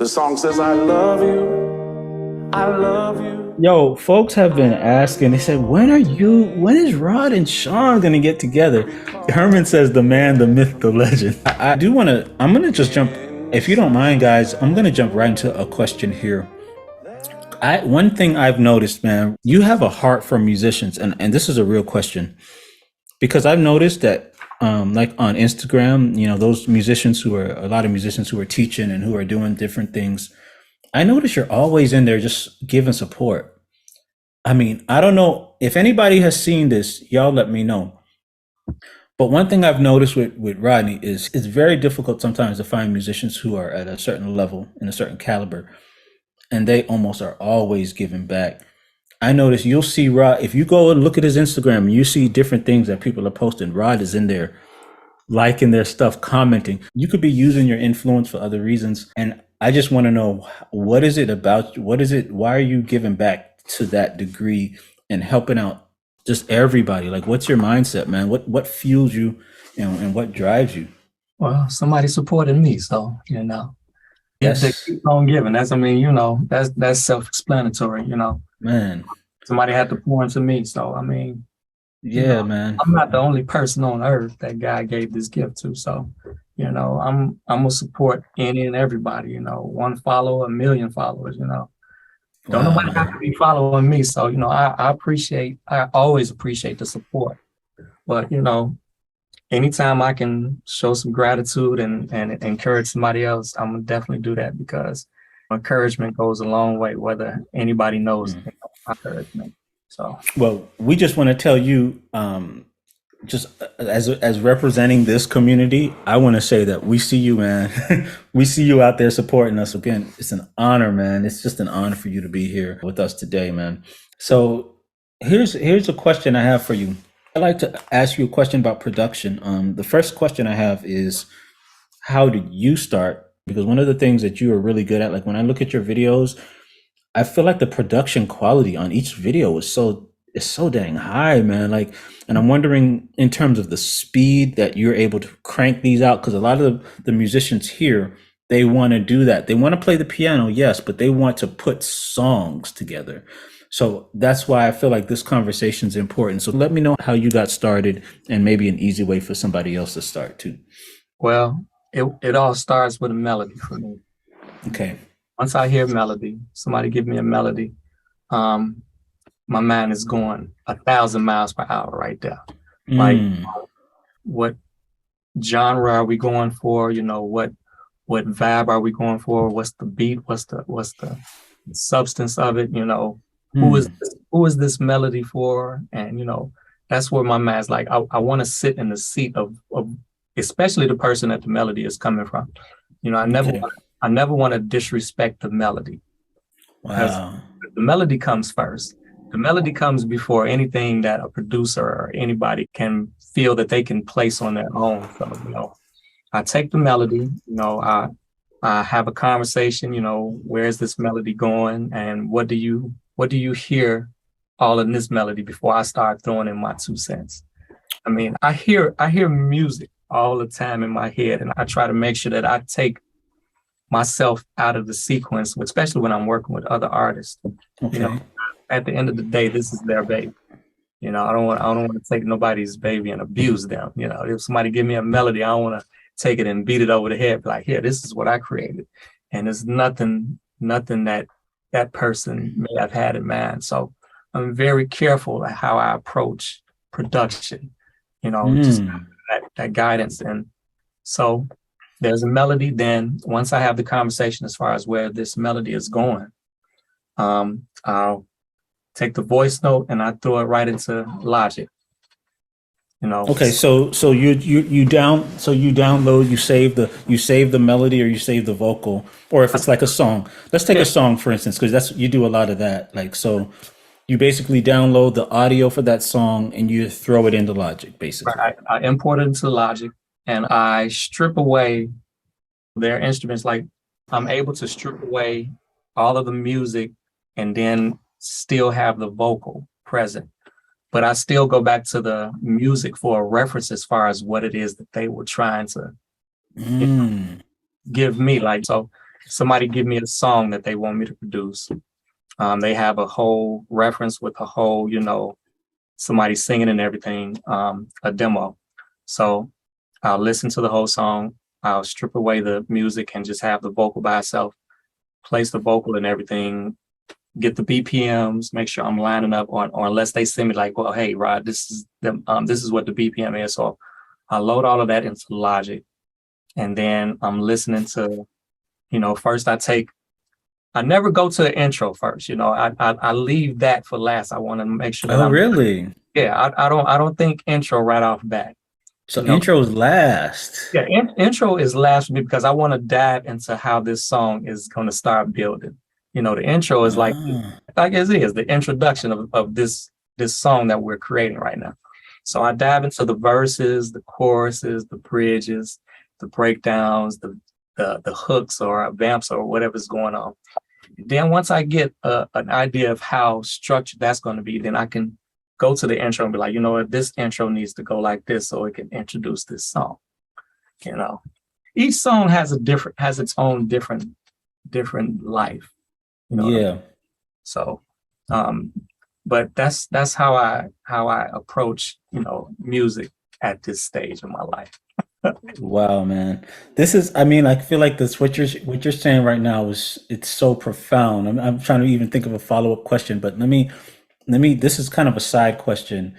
The song says, I love you, I love you. Yo, folks have been asking. They said, when is Rod and Sean gonna get together? Herman says, the man, the myth, the legend. I do wanna, I'm gonna just jump, if you don't mind, guys, I'm gonna jump right into a question here. One thing I've noticed, man, you have a heart for musicians, and this is a real question. Because I've noticed that, like on Instagram, those musicians who are, a lot of musicians who are teaching and who are doing different things, I notice you're always in there just giving support. I mean, I don't know if anybody has seen this, y'all let me know. But one thing I've noticed with Rodney is it's very difficult sometimes to find musicians who are at a certain level and a certain caliber, and they almost are always giving back. I notice you'll see Rod, if you go and look at his Instagram and you see different things that people are posting, Rod is in there liking their stuff, commenting. You could be using your influence for other reasons. And I just want to know, what is it about? Why are you giving back to that degree and helping out just everybody? Like, what's your mindset, man? What fuels you, and what drives you? Well, somebody supported me, so Yes, they keep on giving. That's self-explanatory. man. Somebody had to pour into me, so Yeah, man. I'm not the only person on earth that God gave this gift to. So, I'm gonna support any and everybody. One follower, a million followers. Don't Wow, nobody have man. to be following me. So, I always appreciate the support. But anytime I can show some gratitude and encourage somebody else, I'm gonna definitely do that, because encouragement goes a long way, whether anybody knows encouragement. So Well, we just want to tell you, just as representing this community, I want to say that we see you, man. We see you out there supporting us. Again, it's an honor, man. It's just an honor for you to be here with us today, man. So here's a question I have for you. I'd like to ask you a question about production. The first question I have is, how did you start? Because one of the things that you are really good at, like when I look at your videos, I feel like the production quality on each video is so dang high, man. Like, and I'm wondering in terms of the speed that you're able to crank these out, because a lot of the musicians here, they want to do that. They want to play the piano, yes, but they want to put songs together. So that's why I feel like this conversation is important. So let me know how you got started and maybe an easy way for somebody else to start too. well, it all starts with a melody for me. Okay. Once I hear melody, somebody give me a melody, um, my mind is going 1,000 miles per hour right there. Like, Mm, what genre are we going for? What vibe are we going for? What's the beat? What's the substance of it? mm, Who is this melody for? And that's where my mind's like, I want to sit in the seat of especially the person that the melody is coming from. I never okay. I never want to disrespect the melody, because Wow. the melody comes first. The melody comes before anything that a producer or anybody can feel that they can place on their own. So, I take the melody, I have a conversation, where's this melody going, and what do you hear all in this melody before I start throwing in my 2 cents. I hear music all the time in my head, and I try to make sure that I take myself out of the sequence, especially when I'm working with other artists. You know, Okay. at the end of the day, this is their baby. I don't want to take nobody's baby and abuse them. If somebody give me a melody, I don't want to take it and beat it over the head. Be like, here, this is what I created, and there's nothing that person may have had in mind. So I'm very careful at how I approach production. Just Mm. that guidance. And so there's a melody. Then once I have the conversation as far as where this melody is going, I'll take the voice note and I throw it right into Logic. Okay, so you download, you save the melody, or you save the vocal, or if it's like a song. Let's take Yeah, a song for instance, because that's, you do a lot of that. Like, so you basically download the audio for that song and you throw it into Logic, basically. I import it into Logic and I strip away their instruments. Like, I'm able to strip away all of the music and then still have the vocal present. But I still go back to the music for a reference as far as what it is that they were trying to Mm. give me. Like, so somebody give me a song that they want me to produce. They have a whole reference with a whole, somebody singing and everything, a demo. So I'll listen to the whole song. I'll strip away the music and just have the vocal by itself, place the vocal and everything, get the BPMs, make sure I'm lining up or unless they send me like, well, hey, Rod, this is what the BPM is. So I load all of that into Logic. And then I'm listening to, first I never go to the intro first. I leave that for last. I want to make sure that Oh, really? I don't think intro right off bat. So intro's last. Yeah, intro is last for me because I want to dive into how this song is going to start building. The intro is like it is the introduction of this song that we're creating right now. So I dive into the verses, the choruses, the bridges, the breakdowns, the hooks or vamps or whatever's going on. Then once I get an idea of how structured that's going to be, then I can go to the intro and be like, you know what, this intro needs to go like this so it can introduce this song. Each song has its own different life. Yeah. So, but that's how I approach music at this stage of my life. Wow, man. This is, I mean, I feel like this, what you're saying right now it's so profound. I'm trying to even think of a follow-up question, but let me, this is kind of a side question.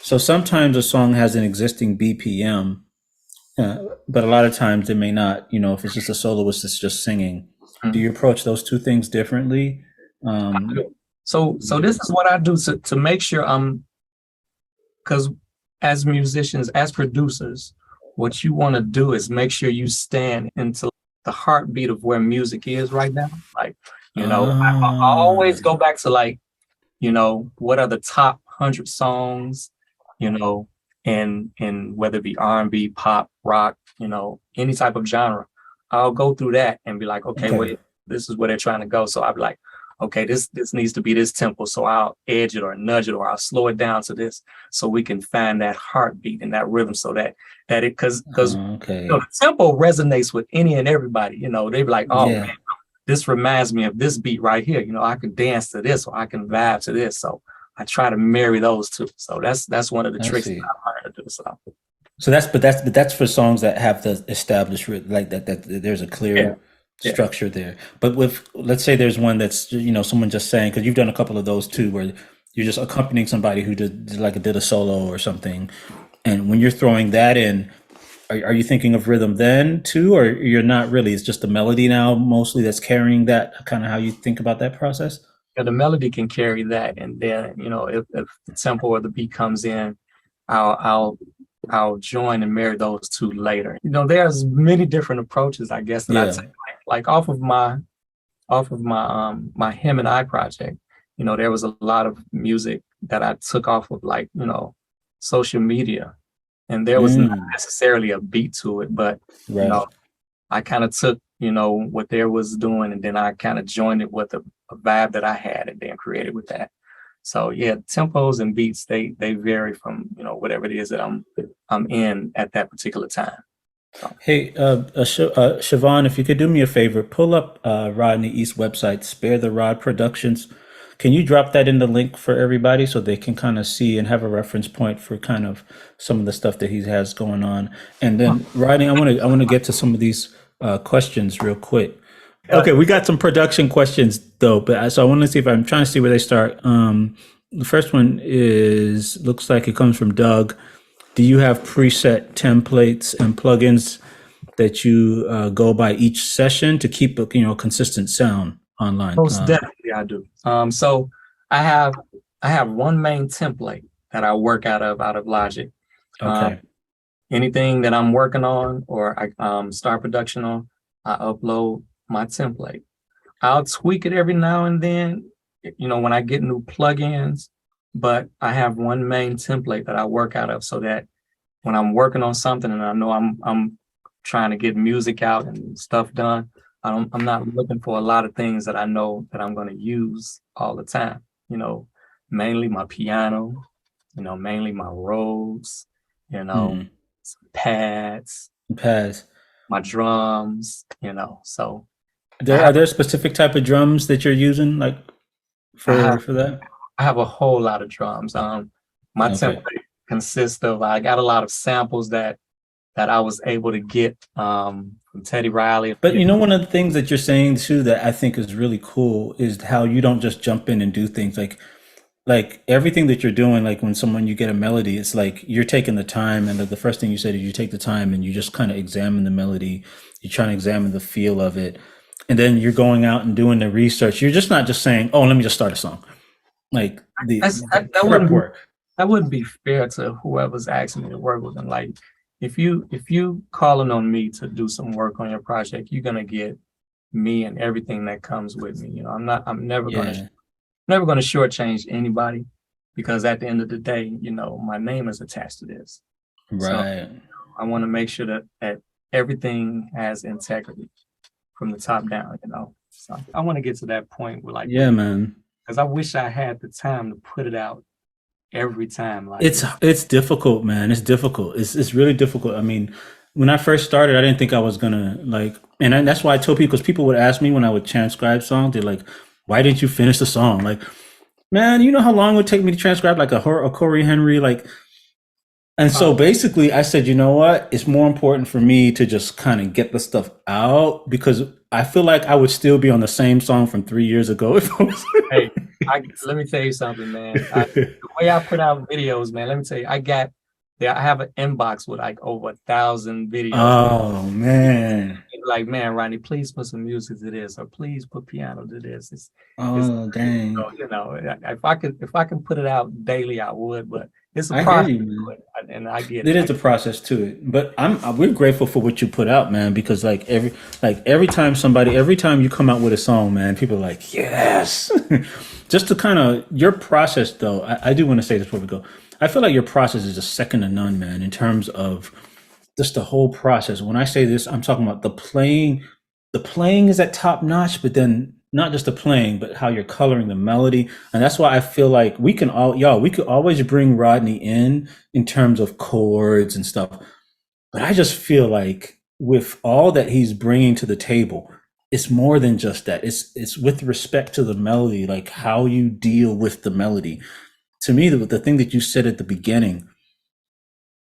So sometimes a song has an existing BPM, but a lot of times it may not, if it's just a soloist that's just singing. Do you approach those two things differently? So this is what I do to make sure because as musicians, as producers, what you want to do is make sure you stand into the heartbeat of where music is right now. Like, I always go back to like, what are the top 100 songs, in whether it be R&B, pop, rock, any type of genre. I'll go through that and be like, okay, wait, this is where they're trying to go. So I'll be like, okay, this needs to be this tempo. So I'll edge it or nudge it, or I'll slow it down to this so we can find that heartbeat and that rhythm so that it, because the tempo resonates with any and everybody. They be like, oh, man, this reminds me of this beat right here. I can dance to this or I can vibe to this. So I try to marry those two. So that's one of the tricks that I learned to do. So that's for songs that have the established like that there's a clear structure there. But let's say there's one that's someone just saying, because you've done a couple of those too, where you're just accompanying somebody who did a solo or something, and when you're throwing that in, are you thinking of rhythm then too, or you're not really? It's just the melody now mostly that's carrying that, kind of how you think about that process. Yeah, the melody can carry that, and then if the tempo or the beat comes in, I'll join and marry those two later. There's many different approaches, I guess, that I take. Like off of my my Him and I project, there was a lot of music that I took off of social media, and there was not necessarily a beat to it, but I kind of took what there was doing, and then I kind of joined it with a vibe that I had, and then created with that. So yeah, tempos and beats they vary from whatever it is that I'm in at that particular time. So. Hey, Siobhan, if you could do me a favor, pull up Rodney East website, Spare the Rod Productions. Can you drop that in the link for everybody so they can kind of see and have a reference point for kind of some of the stuff that he has going on? And then, Rodney, I want to get to some of these questions real quick. Okay, we got some production questions though, but so I want to see if I'm trying to see where they start. The first one looks like it comes from Doug. Do you have preset templates and plugins that you go by each session to keep a consistent sound online? Most definitely, I do. So I have one main template that I work out of Logic. Okay. Anything that I'm working on or I start production on, I upload my template. I'll tweak it every now and then, when I get new plugins, but I have one main template that I work out of so that when I'm working on something and I know I'm trying to get music out and stuff done, I'm not looking for a lot of things that I know that I'm going to use all the time. Mainly my piano, mainly my Rhodes, some pads, my drums, so I Are have there specific type of drums that you're using like I have for that? I have a whole lot of drums. My Okay. template consists of I got a lot of samples that I was able to get from Teddy Riley. But you know, one of the things that you're saying too that I think is really cool is how you don't just jump in and do things like everything that you're doing. Like when someone you get a melody, it's like you're taking the time, and the first thing you said is you take the time and you just kind of examine the melody. You're trying to examine the feel of it, and then you're going out and doing the research. You're just not just saying, "Oh, let me just start a song." Like the That prep work. wouldn't be fair to whoever's asking me to work with them. Like if you calling on me to do some work on your project, you're gonna get me and everything that comes with me. I'm Yeah. never gonna shortchange anybody because at the end of the day, my name is attached to this. So Right. I want to make sure that everything has integrity from the top down. So I want to get to that point where like Yeah, man. because I wish I had the time to put it out every time. Like, It's difficult, man. It's difficult. It's really difficult. I mean, when I first started, I didn't think I was gonna like, and that's why I told people because people would ask me when I would transcribe songs, they're like, "Why didn't you finish the song?" Like, man, you know how long it would take me to transcribe like a Corey Henry, like. And uh, so basically, I said, you know what? It's more important for me to just kind of get the stuff out because I feel like I would still be on the same song from 3 years ago if I was. hey, let me tell you something, man. The way I put out videos, man. Let me tell you, I have an inbox with like over 1,000 videos. Oh man. Like, man, Rodney, please put some music to this, or please put piano to this. It's Oh dang. if I can put it out daily, I would, but it's a I hear process, you, man. and I get it. It is a process to it, but we're grateful for what you put out, man. Because every time you come out with a song, man, people are like, yes. Just to kind of your process, though, I do want to say this before we go. I feel like your process is just second to none, man, in terms of just the whole process. When I say this, I'm talking about the playing. The playing is at top notch, but then not just the playing, but how you're coloring the melody. And that's why I feel like we could always bring Rodney in terms of chords and stuff. But I just feel like with all that he's bringing to the table, it's more than just that. It's with respect to the melody, like how you deal with the melody. To me, the thing that you said at the beginning,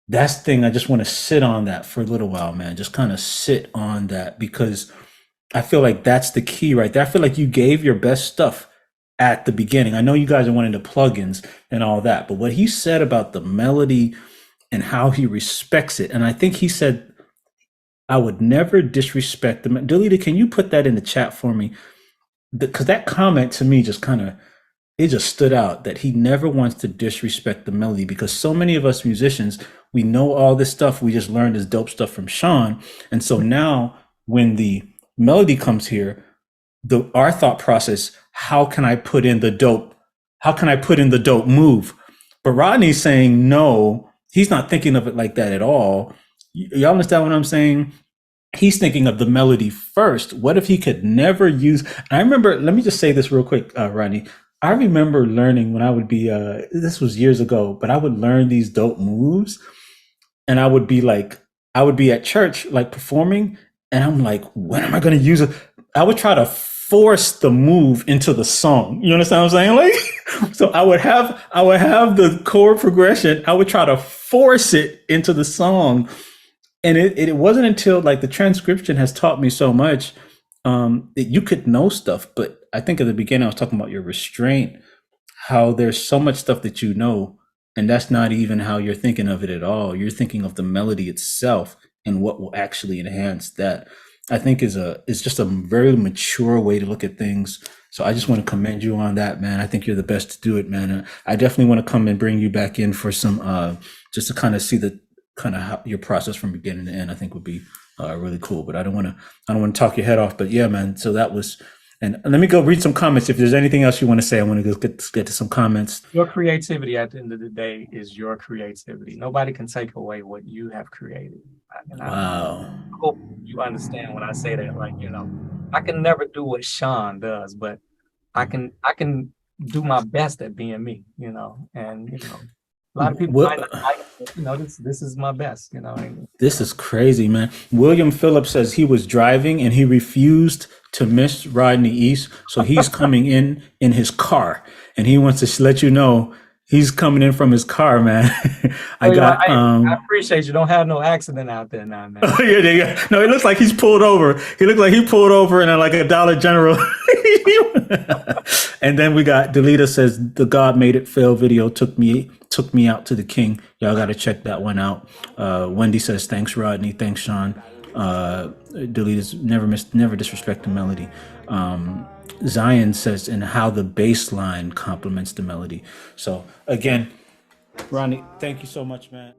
that's the thing I just want to sit on that for a little while, man. Just kind of sit on that because I feel like that's the key right there. I feel like you gave your best stuff at the beginning. I know you guys are wanting the plugins and all that, but what he said about the melody and how he respects it, and I think he said, I would never disrespect the Delita, can you put that in the chat for me? Because that comment to me just kind of it just stood out that he never wants to disrespect the melody because so many of us musicians, we know all this stuff. We just learned this dope stuff from Sean. And so now when the melody comes here, our thought process, how can I put in the dope? How can I put in the dope move? But Rodney's saying no, he's not thinking of it like that at all. Y'all understand what I'm saying? He's thinking of the melody first. What if he could never use? I remember. Let me just say this real quick, Rodney. I remember learning when I would be. This was years ago, but I would learn these dope moves, and I would be at church like performing, and I'm like, when am I going to use it? I would try to force the move into the song. You understand what I'm saying? Like, so I would have the chord progression. I would try to force it into the song, and it wasn't until like the transcription has taught me so much that you could know stuff. But I think at the beginning I was talking about your restraint, how there's so much stuff that you know, and that's not even how you're thinking of it at all. You're thinking of the melody itself and what will actually enhance that. I think is just a very mature way to look at things. So I just want to commend you on that, man. I think you're the best to do it, man. I definitely want to come and bring you back in for some just to kind of see the kind of how your process from beginning to end. I think would be really cool. But I don't want to talk your head off. But yeah, man. So that was, and let me go read some comments. If there's anything else you want to say, I want to get to some comments. Your creativity at the end of the day is your creativity. Nobody can take away what you have created. And I Wow. hope you understand when I say that. Like, I can never do what Sean does, but I can do my best at being me, and A lot of people might What? not like it, but, this is my best, and This is crazy, man. William Phillips says he was driving and he refused to miss Rodney East, so he's coming in his car, and he wants to let you know he's coming in from his car, man. I oh, yeah, got I appreciate you. Don't have no accident out there now, man. Oh, yeah, yeah. No, it looks like he's pulled over. He looked like he pulled over in like a Dollar General. And then we got Delita says the God Made It Fail video took me out to the king. Y'all got to check that one out. Wendy says thanks Rodney, thanks Sean. Delita's never disrespect the melody. Zion says and how the bass line complements the melody. So again, Rodney, thank you so much, man.